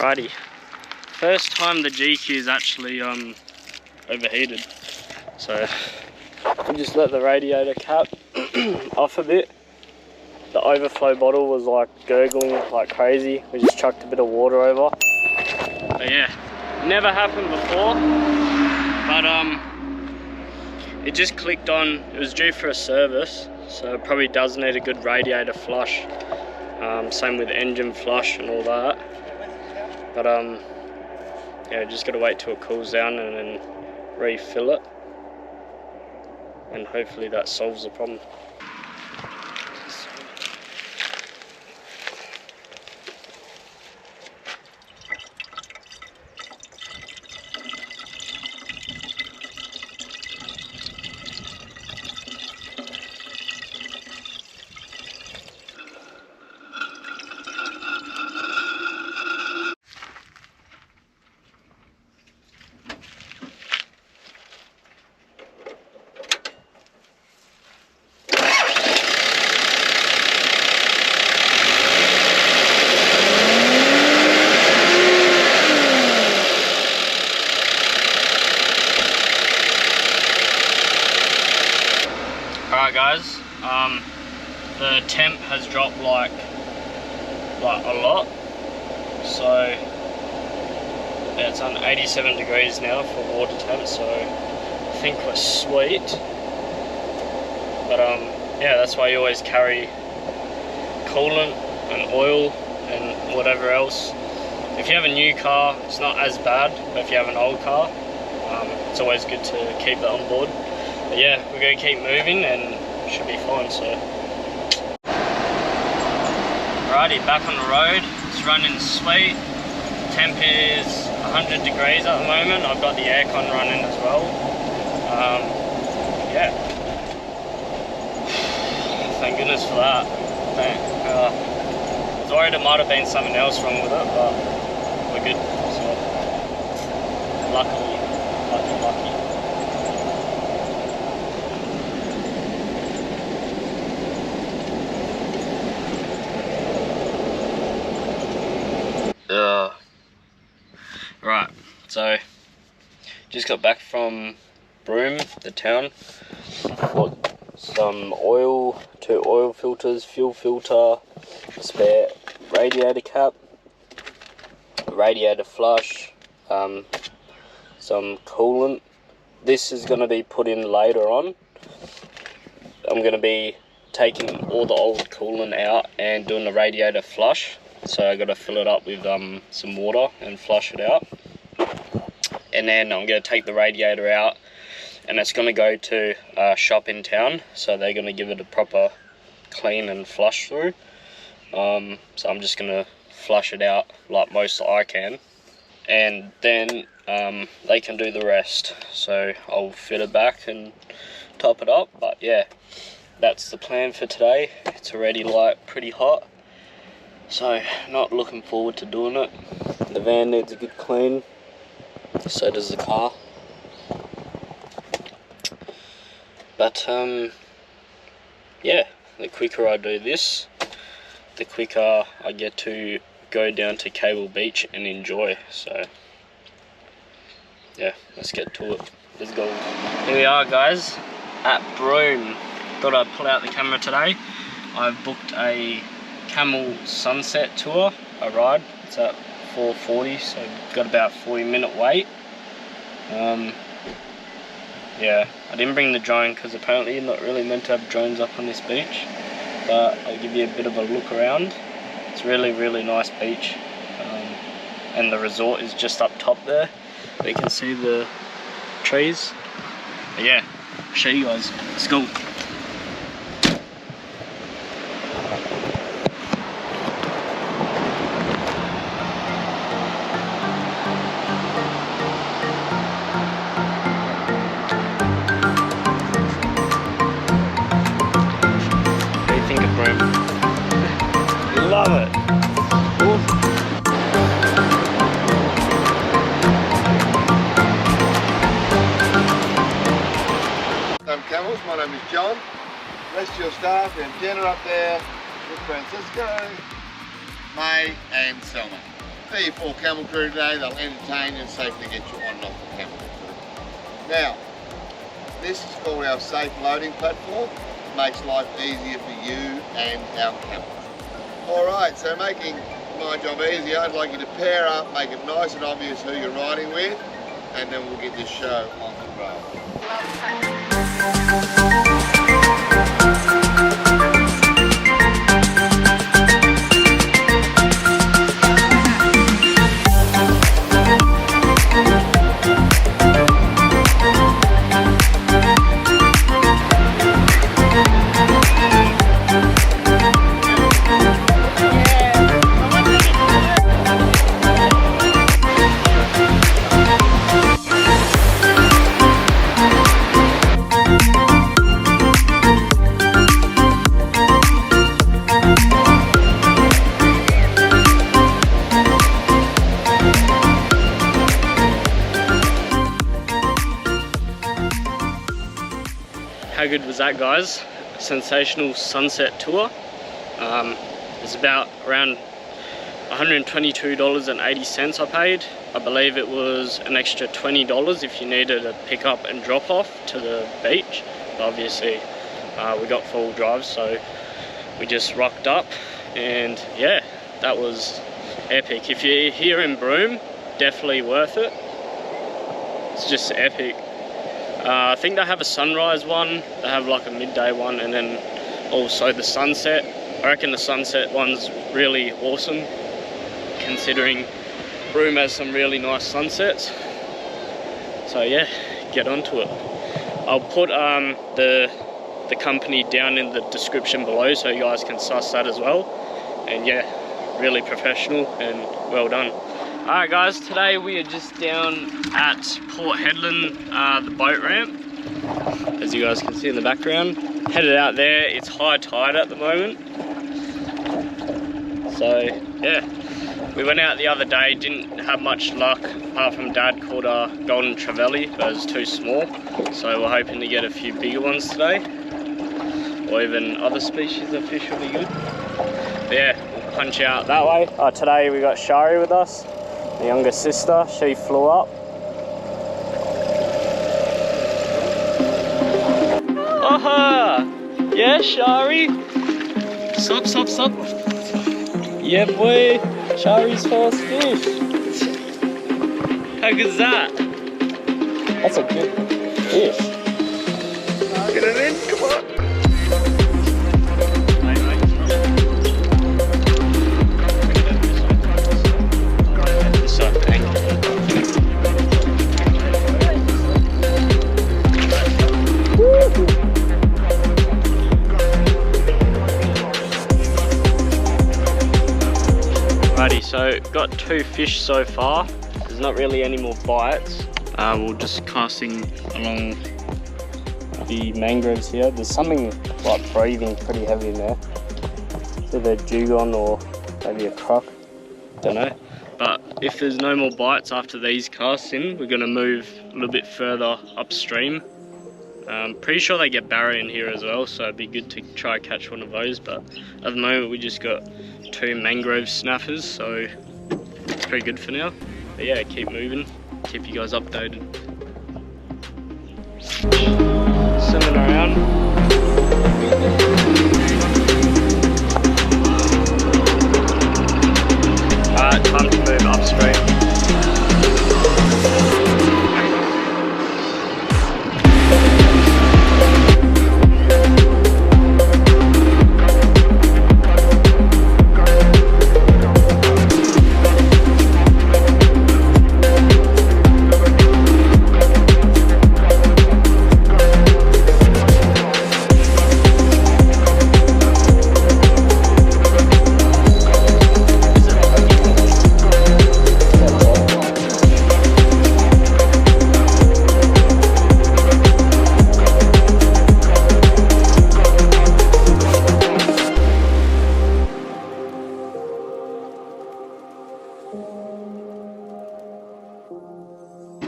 Righty, first time the GQ is actually overheated. So we just let the radiator cap off a bit. The overflow bottle was like gurgling like crazy. We just chucked a bit of water over. But yeah, never happened before. But it just clicked on. It was due for a service, so it probably does need a good radiator flush. Same with engine flush and all that. But yeah, just gotta wait till it cools down and then refill it. And hopefully that solves the problem. Alright guys, the temp has dropped like a lot, so yeah, it's on 87 degrees now for water temp, so I think we're sweet. But yeah, that's why you always carry coolant and oil and whatever else. If you have a new car, it's not as bad, but if you have an old car, it's always good to keep that on board. But yeah, we're going to keep moving and should be fine, so. Alrighty, back on the road. It's running sweet. Temp is 100 degrees at the moment. I've got the aircon running as well. Yeah. Thank goodness for that. I was worried it might have been something else wrong with it, but we're good. So, lucky. Right, so just got back from Broome, the town. Bought some oil, 2 oil filters, fuel filter, a spare radiator cap, radiator flush, some coolant. This is going to be put in later on. I'm going to be taking all the old coolant out and doing the radiator flush. So I got to fill it up with some water and flush it out. And then I'm going to take the radiator out and it's going to go to a shop in town. So they're going to give it a proper clean and flush through. So I'm just going to flush it out like most I can. And then they can do the rest. So I'll fit it back and top it up. But yeah, that's the plan for today. It's already like pretty hot. So, not looking forward to doing it. The van needs a good clean, so does the car. But, yeah, the quicker I do this, the quicker I get to go down to Cable Beach and enjoy. So, yeah, let's get to it. Let's go. Here we are, guys, at Broome. Thought I'd pull out the camera today. I've booked a Camel sunset tour, a ride. It's at 4:40, so got about 40-minute wait. Yeah, I didn't bring the drone because apparently you're not really meant to have drones up on this beach, but I'll give you a bit of a look around. It's really nice beach, and the resort is just up top there. You can see the trees. But yeah, I'll show you guys. Let's go. Love it. Ooh. Camels, my name is John. Rest of your staff and Jenna up there with Francisco, May and Selma. They're your 4 camel crew today. They'll entertain you and safely get you on and off the camel crew. Now, this is called our safe loading platform. It makes life easier for you and our camels. Alright, so making my job easier, I'd like you to pair up, make it nice and obvious who you're riding with, and then we'll get this show on the road. How good was that, guys? Sensational sunset tour. It's about around $122.80 I paid. I believe it was an extra $20 if you needed a pick up and drop off to the beach. But obviously we got 4-wheel drive, so we just rocked up, and yeah, that was epic. If you're here in Broome, definitely worth it. It's just epic. I think they have a sunrise one, they have like a midday one, and then also the sunset. I reckon the sunset one's really awesome, considering Broome has some really nice sunsets. So yeah, get onto it. I'll put the company down in the description below so you guys can suss that as well. And yeah, really professional and well done. Alright guys, today we are just down at Port Hedland, the boat ramp, as you guys can see in the background. Headed out there, it's high tide at the moment. So yeah, we went out the other day, didn't have much luck, apart from Dad caught a golden trevally, but it was too small. So we're hoping to get a few bigger ones today, or even other species of fish will be good. But yeah, we'll punch out that way. Today we got Shari with us, the younger sister. She flew up. Aha! Yeah, Shari. Sup, sup, sup. Yeah, boy. Shari's first fish. How good is that? That's a good fish. Get it in, come on. So got 2 fish so far. There's not really any more bites. We're just casting along the mangroves here. There's something like breathing pretty heavy in there. It's either a dugong or maybe a croc, don't know. But if there's no more bites after these casts in, we're gonna move a little bit further upstream. Pretty sure they get barra in here as well, so it'd be good to try catch one of those. But at the moment we just got 2 mangrove snappers, so it's pretty good for now. But yeah, keep moving, keep you guys updated. Swimming around. Alright, time to move upstream.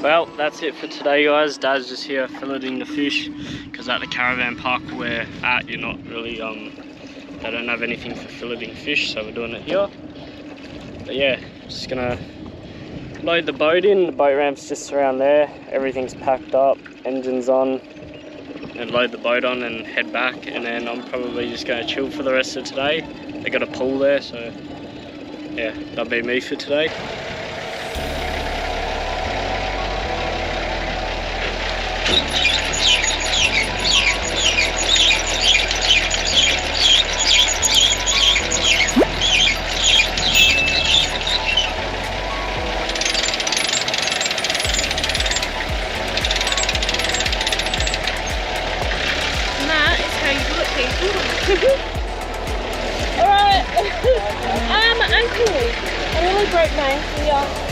Well, that's it for today, guys. Dad's just here filleting the fish, because at the caravan park we're at, you're not really, they don't have anything for filleting fish, so we're doing it here. But yeah, Just gonna load the boat in. The boat ramp's just around there. Everything's packed up, engine's on, and load the boat on and head back. And then I'm probably just gonna chill for the rest of today. They got a pool there, so yeah, that'll be me for today. Alright, my uncle, I really broke my ankle.